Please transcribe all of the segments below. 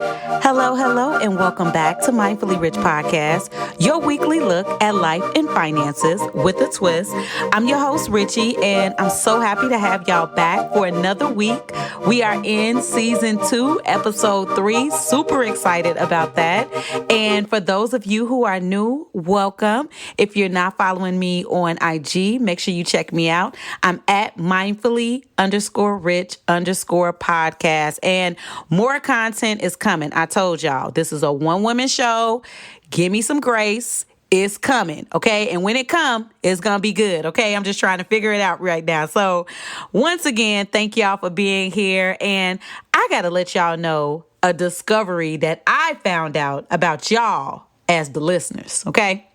Hello, and welcome back to Mindfully Rich Podcast, your weekly look at life and finances with a twist. I'm your host, Richie, and I'm so happy to have y'all back for another week. We are in season 2, episode 3. Super excited about that. And for those of you who are new, welcome. If you're not following me on IG, make sure you check me out. I'm at mindfully_rich_podcast, and more content is coming. I told y'all, this is a one-woman show. Give me some grace. It's coming, okay? And when it comes, it's going to be good, okay? I'm just trying to figure it out right now. So once again, thank y'all for being here. And I got to let y'all know a discovery that I found out about y'all as the listeners, okay?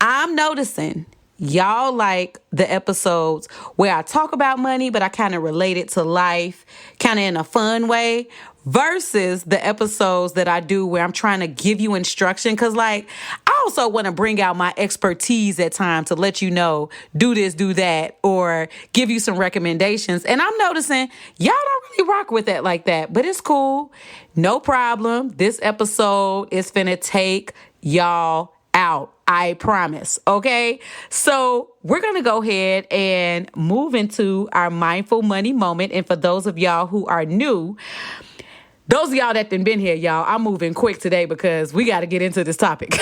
I'm noticing y'all like the episodes where I talk about money, but I kind of relate it to life, kind of in a fun way, versus the episodes that I do where I'm trying to give you instruction. Because, like, I also want to bring out my expertise at times to let you know, do this, do that, or give you some recommendations. And I'm noticing y'all don't really rock with that like that, but it's cool. No problem. This episode is finna take y'all out. I promise. Okay. So we're going to go ahead and move into our mindful money moment. And for those of y'all who are new, those of y'all that done been here, y'all, I'm moving quick today because we got to get into this topic.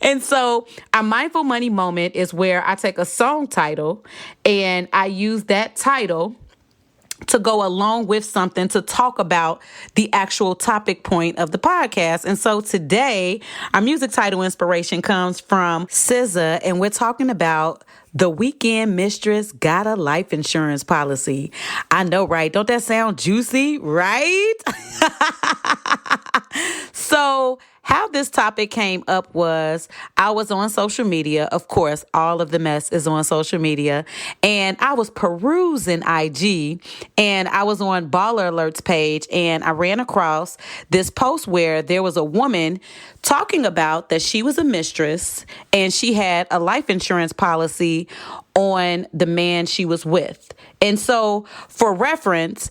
And so our mindful money moment is where I take a song title and I use that title to go along with something to talk about the actual topic point of the podcast. And so today, our music title inspiration comes from SZA, and we're talking about The Weekend Mistress Got a Life Insurance Policy. I know, right? Don't that sound juicy, right? So how this topic came up was I was on social media. Of course, all of the mess is on social media. And I was perusing IG and I was on Baller Alert's page and I ran across this post where there was a woman talking about that she was a mistress and she had a life insurance policy on the man she was with. And so for reference,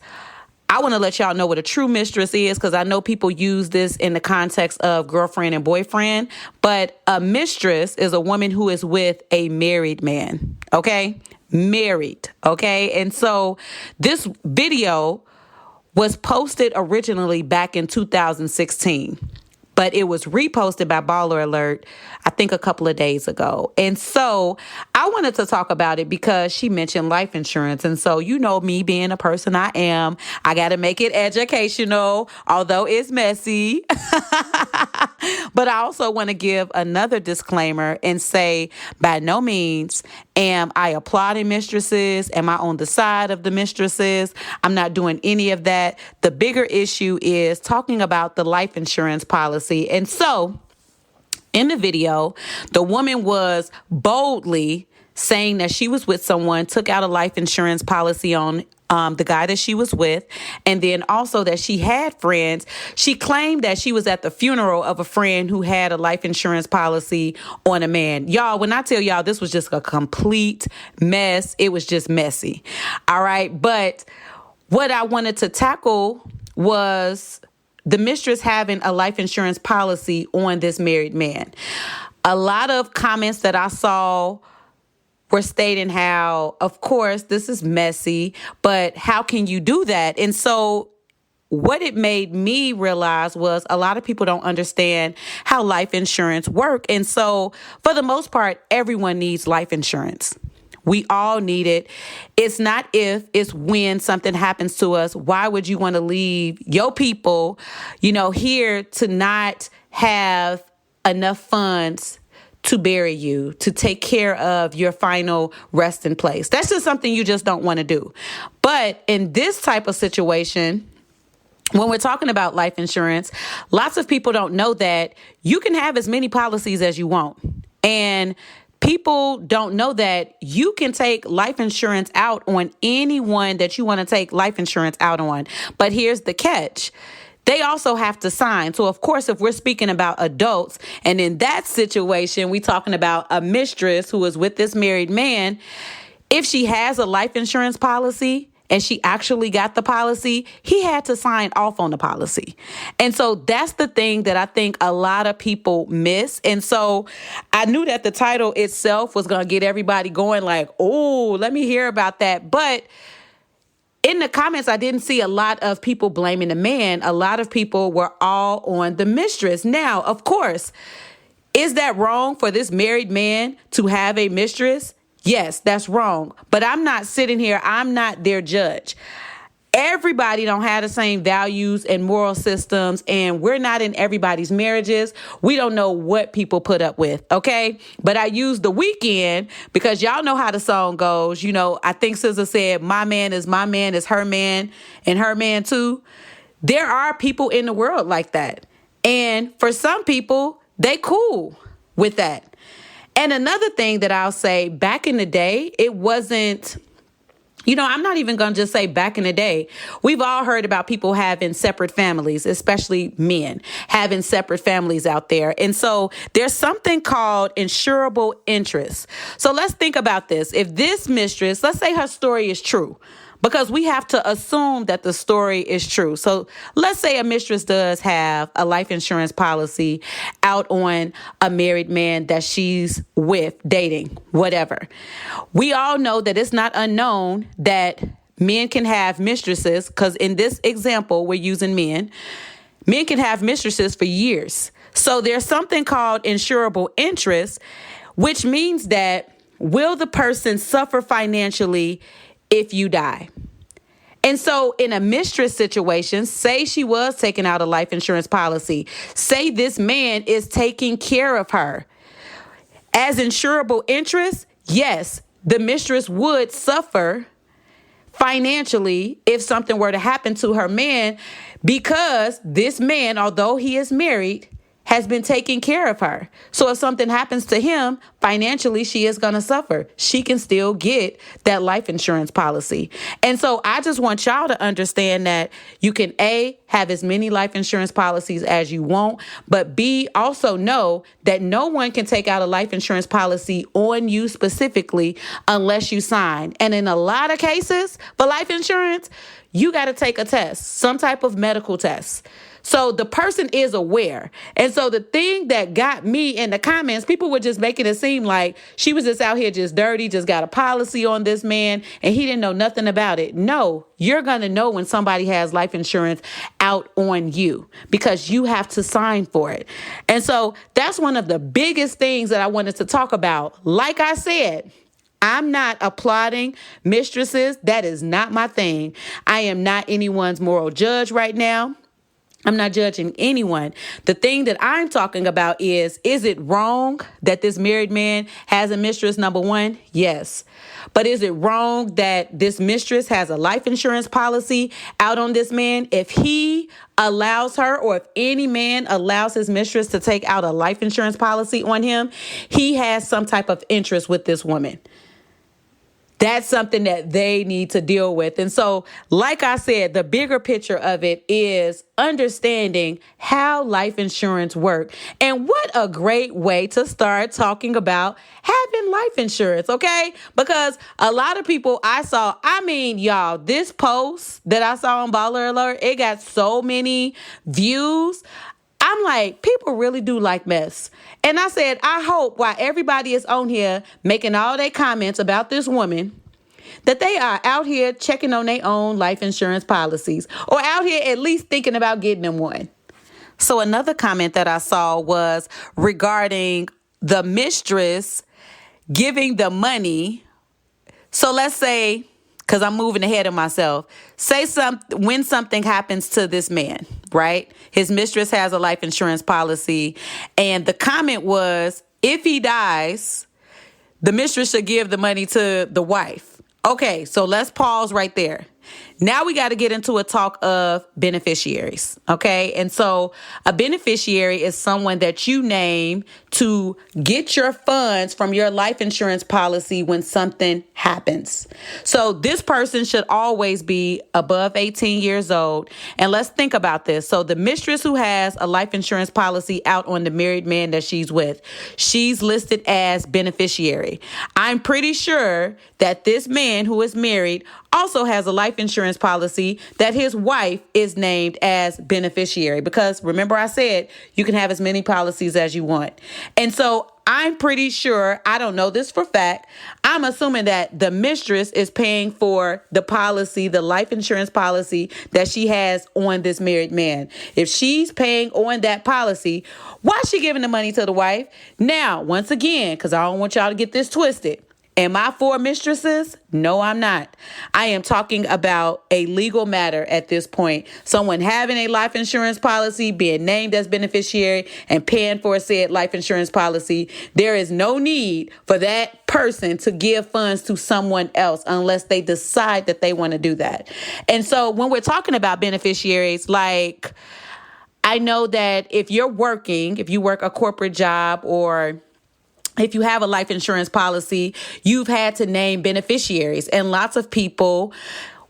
I want to let y'all know what a true mistress is because I know people use this in the context of girlfriend and boyfriend, but a mistress is a woman who is with a married man, okay? Married, okay? And so this video was posted originally back in 2016. But it was reposted by Baller Alert, I think a couple of days ago. And so I wanted to talk about it because she mentioned life insurance. And so, you know, me being a person I am, I got to make it educational, although it's messy. But I also want to give another disclaimer and say, by no means am I applauding mistresses. Am I on the side of the mistresses? I'm not doing any of that. The bigger issue is talking about the life insurance policy. And so in the video, the woman was boldly saying that she was with someone, took out a life insurance policy on the guy that she was with, and then also that she had friends. She claimed that she was at the funeral of a friend who had a life insurance policy on a man. Y'all, when I tell y'all this was just a complete mess, it was just messy. All right. But what I wanted to tackle was the mistress having a life insurance policy on this married man. A lot of comments that I saw were stating how, of course, this is messy, but how can you do that? And so what it made me realize was a lot of people don't understand how life insurance works. And so for the most part, everyone needs life insurance. We all need it. It's not if, it's when something happens to us. Why would you want to leave your people, here to not have enough funds to bury you, to take care of your final resting place? That's just something you just don't want to do. But in this type of situation, when we're talking about life insurance, lots of people don't know that you can have as many policies as you want. And people don't know that you can take life insurance out on anyone that you want to take life insurance out on. But here's the catch. They also have to sign. So, of course, if we're speaking about adults, and in that situation, we're talking about a mistress who is with this married man, if she has a life insurance policy and she actually got the policy, he had to sign off on the policy. And so that's the thing that I think a lot of people miss. And so I knew that the title itself was going to get everybody going like, oh, let me hear about that. But in the comments, I didn't see a lot of people blaming the man. A lot of people were all on the mistress. Now, of course, is that wrong for this married man to have a mistress? Yes, that's wrong. But I'm not sitting here. I'm not their judge. Everybody don't have the same values and moral systems, and we're not in everybody's marriages. We don't know what people put up with, okay? But I use the weekend because y'all know how the song goes. You know, I think SZA said, my man is her man, and her man too. There are people in the world like that. And for some people, they cool with that. And another thing that I'll say, back in the day, it wasn't... I'm not even going to just say back in the day. We've all heard about people having separate families, especially men having separate families out there. And so there's something called insurable interest. So let's think about this. If this mistress, let's say her story is true, because we have to assume that the story is true. So let's say a mistress does have a life insurance policy out on a married man that she's with, dating, whatever. We all know that it's not unknown that men can have mistresses, because in this example, we're using men. Men can have mistresses for years. So there's something called insurable interest, which means that will the person suffer financially if you die? And so in a mistress situation, say she was taking out a life insurance policy, say this man is taking care of her. As insurable interest, yes, the mistress would suffer financially if something were to happen to her man, because this man, although he is married, has been taking care of her. So if something happens to him, financially, she is going to suffer. She can still get that life insurance policy. And so I just want y'all to understand that you can A, have as many life insurance policies as you want, but B, also know that no one can take out a life insurance policy on you specifically unless you sign. And in a lot of cases for life insurance, you got to take a test, some type of medical test. So the person is aware. And so the thing that got me in the comments, people were just making it seem like she was just out here just dirty, just got a policy on this man, and he didn't know nothing about it. No, you're going to know when somebody has life insurance out on you, because you have to sign for it. And so that's one of the biggest things that I wanted to talk about. Like I said, I'm not applauding mistresses. That is not my thing. I am not anyone's moral judge right now. I'm not judging anyone. The thing that I'm talking about is it wrong that this married man has a mistress? Number one, yes. But is it wrong that this mistress has a life insurance policy out on this man? If he allows her, or if any man allows his mistress to take out a life insurance policy on him, he has some type of interest with this woman. That's something that they need to deal with. And so, like I said, the bigger picture of it is understanding how life insurance works. And what a great way to start talking about having life insurance, okay? Because a lot of people y'all, this post that I saw on Baller Alert, it got so many views. I'm like, people really do like mess. And I said, I hope while everybody is on here making all their comments about this woman, that they are out here checking on their own life insurance policies, or out here at least thinking about getting them one. So another comment that I saw was regarding the mistress giving the money. So let's say, because I'm moving ahead of myself, when something happens to this man, right? His mistress has a life insurance policy, and the comment was, if he dies, the mistress should give the money to the wife. Okay, so let's pause right there. Now we got to get into a talk of beneficiaries, okay? And so a beneficiary is someone that you name to get your funds from your life insurance policy when something happens. So this person should always be above 18 years old. And let's think about this. So the mistress who has a life insurance policy out on the married man that she's with, she's listed as beneficiary. I'm pretty sure that this man who is married also has a life insurance policy that his wife is named as beneficiary. Because remember, I said you can have as many policies as you want. And so I'm pretty sure, I don't know this for fact, I'm assuming that the mistress is paying for the policy, the life insurance policy that she has on this married man. If she's paying on that policy, why is she giving the money to the wife? Now, once again, because I don't want y'all to get this twisted. Am I for mistresses? No, I'm not. I am talking about a legal matter at this point. Someone having a life insurance policy, being named as beneficiary, and paying for said life insurance policy. There is no need for that person to give funds to someone else unless they decide that they want to do that. And so when we're talking about beneficiaries, like, I know that if you're working, if you work a corporate job, or if you have a life insurance policy, you've had to name beneficiaries, and lots of people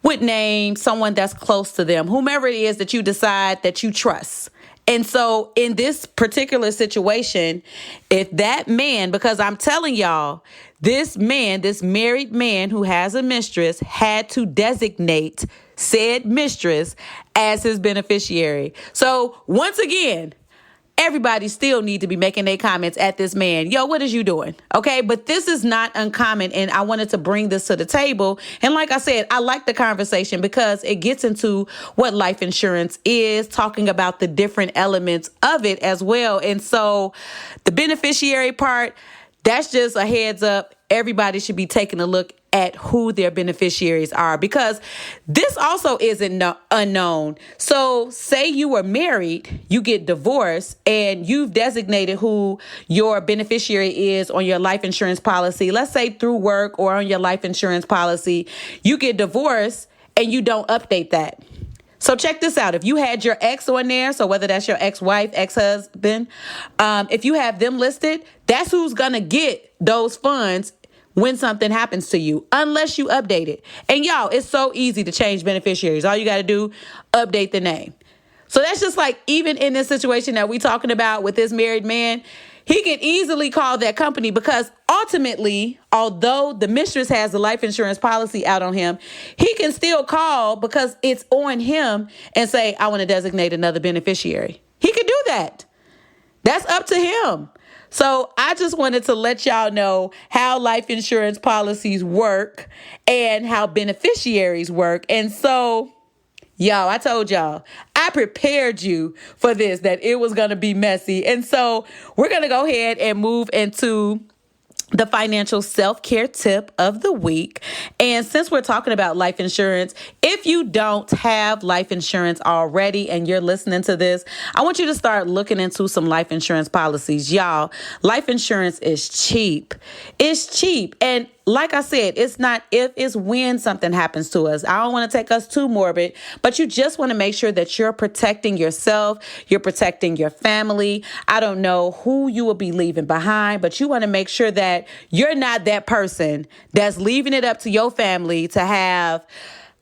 would name someone that's close to them, whomever it is that you decide that you trust. And so in this particular situation, if that man, because I'm telling y'all, this man, this married man who has a mistress, had to designate said mistress as his beneficiary. So once again, everybody still need to be making their comments at this man. Yo, what is you doing? Okay, but this is not uncommon, and I wanted to bring this to the table. And like I said, I like the conversation because it gets into what life insurance is, talking about the different elements of it as well. And so the beneficiary part, that's just a heads up. Everybody should be taking a look at who their beneficiaries are, because this also isn't unknown. So say you were married, you get divorced, and you've designated who your beneficiary is on your life insurance policy. Let's say through work or on your life insurance policy, you get divorced and you don't update that. So check this out. If you had your ex on there, so whether that's your ex-wife, ex-husband, if you have them listed, that's who's going to get those funds when something happens to you, unless you update it. And y'all, it's so easy to change beneficiaries. All you got to do, update the name. So that's just like, even in this situation that we talking about with this married man, he can easily call that company, because ultimately, although the mistress has the life insurance policy out on him, he can still call because it's on him and say, I want to designate another beneficiary. He can do that. That's up to him. So I just wanted to let y'all know how life insurance policies work and how beneficiaries work. And so, y'all, I told y'all, I prepared you for this, that it was going to be messy. And so we're going to go ahead and move into the financial self-care tip of the week. And since we're talking about life insurance, if you don't have life insurance already and you're listening to this, I want you to start looking into some life insurance policies. Y'all, life insurance is cheap. It's cheap. And like I said, it's not if, it's when something happens to us. I don't want to take us too morbid, but you just want to make sure that you're protecting yourself, you're protecting your family. I don't know who you will be leaving behind, but you want to make sure that you're not that person that's leaving it up to your family to have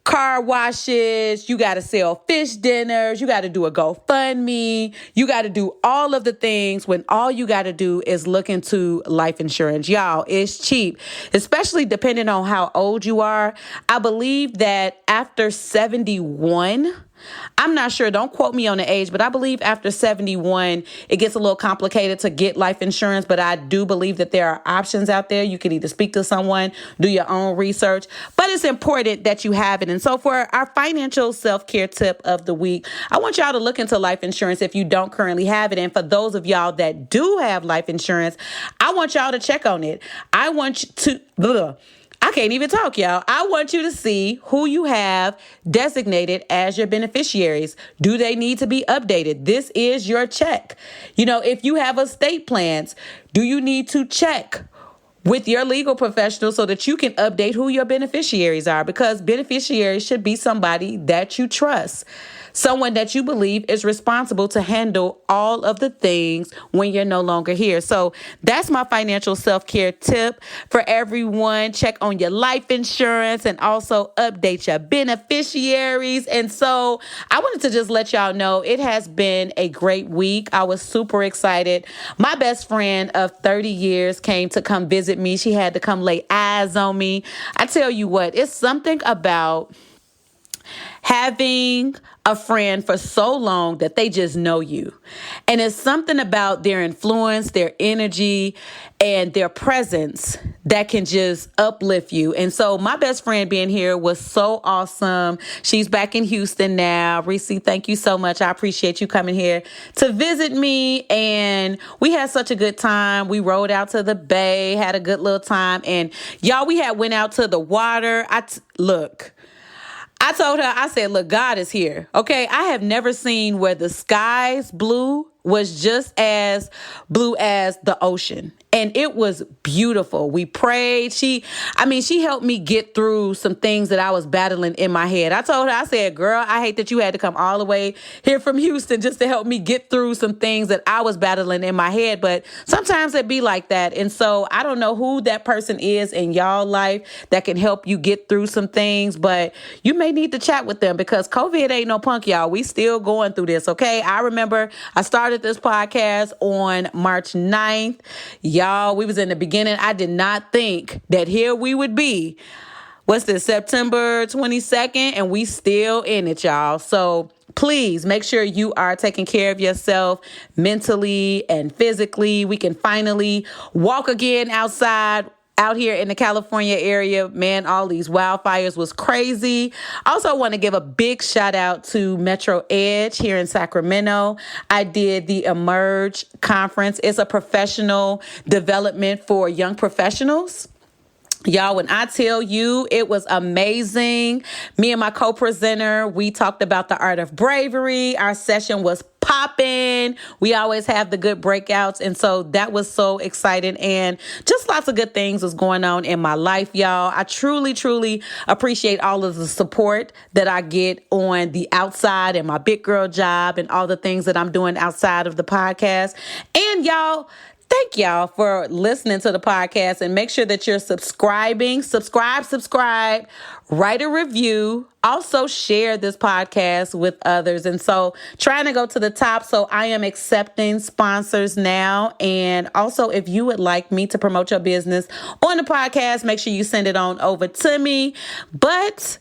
car washes, you got to sell fish dinners, you got to do a GoFundMe, you got to do all of the things when all you got to do is look into life insurance. Y'all, it's cheap, especially depending on how old you are. I believe that after 71, I'm not sure, don't quote me on the age, but I believe after 71, it gets a little complicated to get life insurance. But I do believe that there are options out there. You can either speak to someone, do your own research, but it's important that you have it. And so for our financial self-care tip of the week, I want y'all to look into life insurance if you don't currently have it. And for those of y'all that do have life insurance, I want y'all to check on it. I want you to... I can't even talk, y'all. I want you to see who you have designated as your beneficiaries. Do they need to be updated? This is your check. You know, if you have estate plans, do you need to check with your legal professional so that you can update who your beneficiaries are? Because beneficiaries should be somebody that you trust. someone that you believe is responsible to handle all of the things when you're no longer here. So that's my financial self-care tip for everyone. Check on your life insurance and also update your beneficiaries. And so I wanted to just let y'all know it has been a great week. I was super excited. My best friend of 30 years came to come visit me. She had to come lay eyes on me. I tell you what, it's something about having a friend for so long that they just know you. And it's something about their influence, their energy, and their presence that can just uplift you. And so my best friend being here was so awesome. She's back in Houston now. Reese, thank you so much. I appreciate you coming here to visit me. And we had such a good time. We rode out to the bay, had a good little time. And y'all, we had went out to the water. Look. I told her, I said, look, God is here. Okay. I have never seen where the sky's blue was just as blue as the ocean. And it was beautiful. We prayed. She helped me get through some things that I was battling in my head. I told her, I said, girl, I hate that you had to come all the way here from Houston just to help me get through some things that I was battling in my head. But sometimes it be like that. And so I don't know who that person is in y'all life that can help you get through some things, but you may need to chat with them because COVID ain't no punk, y'all. We still going through this. Okay. I remember I started this podcast on March 9th. Y'all, we was in the beginning. I did not think that here we would be. What's this, September 22nd? And we still in it, y'all. So please make sure you are taking care of yourself mentally and physically. We can finally walk again outside. Out here in the California area, man, all these wildfires was crazy. I also want to give a big shout out to Metro Edge here in Sacramento. I did the Emerge conference. It's a professional development for young professionals. Y'all, when I tell you it was amazing, me and my co-presenter, we talked about the art of bravery. Our session was popping. We always have the good breakouts. And so that was so exciting. And just lots of good things was going on in my life, y'all. I truly, truly appreciate all of the support that I get on the outside and my big girl job and all the things that I'm doing outside of the podcast. And y'all, thank y'all for listening to the podcast and make sure that you're subscribing. Subscribe, write a review. Also share this podcast with others. And so trying to go to the top. So I am accepting sponsors now. And also if you would like me to promote your business on the podcast, make sure you send it on over to me. But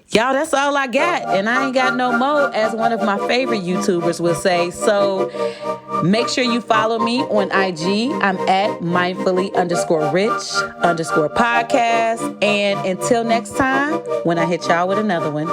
y'all, that's all I got. And I ain't got no more, as one of my favorite YouTubers will say. So make sure you follow me on IG. I'm at mindfully_rich_podcast. And until next time, when I hit y'all with another one.